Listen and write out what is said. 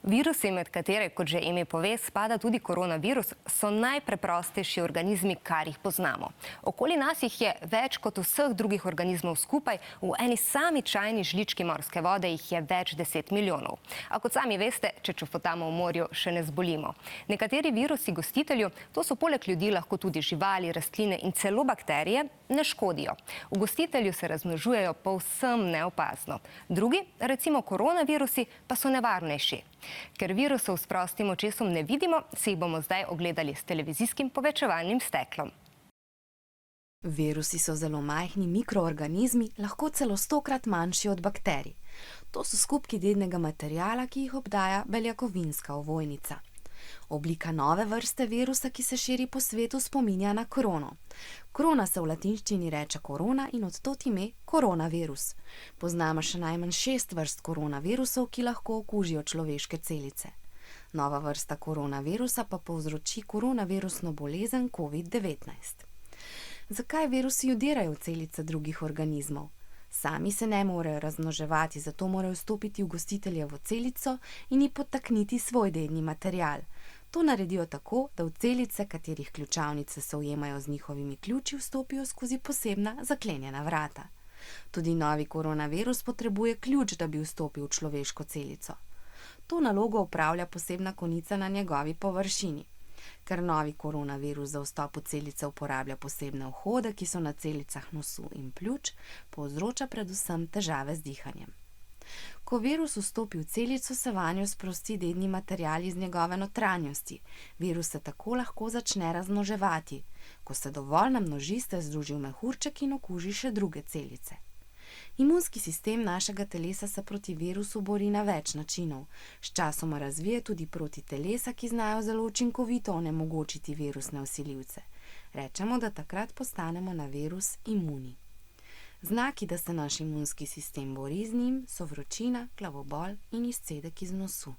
Virusi, med katere, kot že ime pove, spada tudi koronavirus, so najpreprostejši organizmi, kar jih poznamo. Okoli nas jih je več kot vseh drugih organizmov skupaj, v eni sami čajni žlički morske vode jih je več 10 milijonov. A kot sami veste, če čofotamo v morju, še ne zbolimo. Nekateri virusi gostitelju, to so poleg ljudi lahko tudi živali, rastline in celo bakterije, ne škodijo. V gostitelju se razmnožujejo povsem neopazno. Drugi, recimo koronavirusi, pa so nevarnejši. Ker virusov s prostim očesom ne vidimo, si jih bomo zdaj ogledali s televizijskim povečevalnim steklom. Virusi so zelo majhni mikroorganizmi, lahko celo 100-krat manjši od bakterij. To so skupki dednega materiala, ki jih obdaja beljakovinska ovojnica. Oblika nove vrste virusa, ki se širi po svetu, spominja na krono. Krona se v latinščini reče korona in od tod ime koronavirus. Poznamo še najmanj 6 vrst koronavirusov, ki lahko okužijo človeške celice. Nova vrsta koronavirusa pa povzroči koronavirusno bolezen COVID-19. Zakaj virusi vdirajo v celice drugih organizmov? Sami se ne morejo razmnoževati, zato morajo vstopiti v gostiteljevo celico in ji podtakniti svoj dedni material. To naredijo tako, da v celice, katerih ključavnice se ujemajo z njihovimi ključi, vstopijo skozi posebna zaklenjena vrata. Tudi novi koronavirus potrebuje ključ, da bi vstopil v človeško celico. To nalogo opravlja posebna konica na njegovi površini. Ker novi koronavirus za vstop v celice uporablja posebne vhode, ki so na celicah nosu in pljuč, povzroča predvsem težave z dihanjem. Ko virus vstopi v celico, se vanjo sprosti dedni material iz njegove notranjosti. Virus se tako lahko začne razmnoževati. Ko se dovolj namnoži, se združi v mehurček in okuži še druge celice. Imunski sistem našega telesa se proti virusu bori na več načinov. Sčasoma razvije tudi protitelesa, ki znajo zelo učinkovito onemogočiti virusne vsiljivce. Rečemo, da takrat postanemo na virus imuni. Znaki, da se naš imunski sistem bori z njim, so vročina, glavobol in izcedek iz nosu.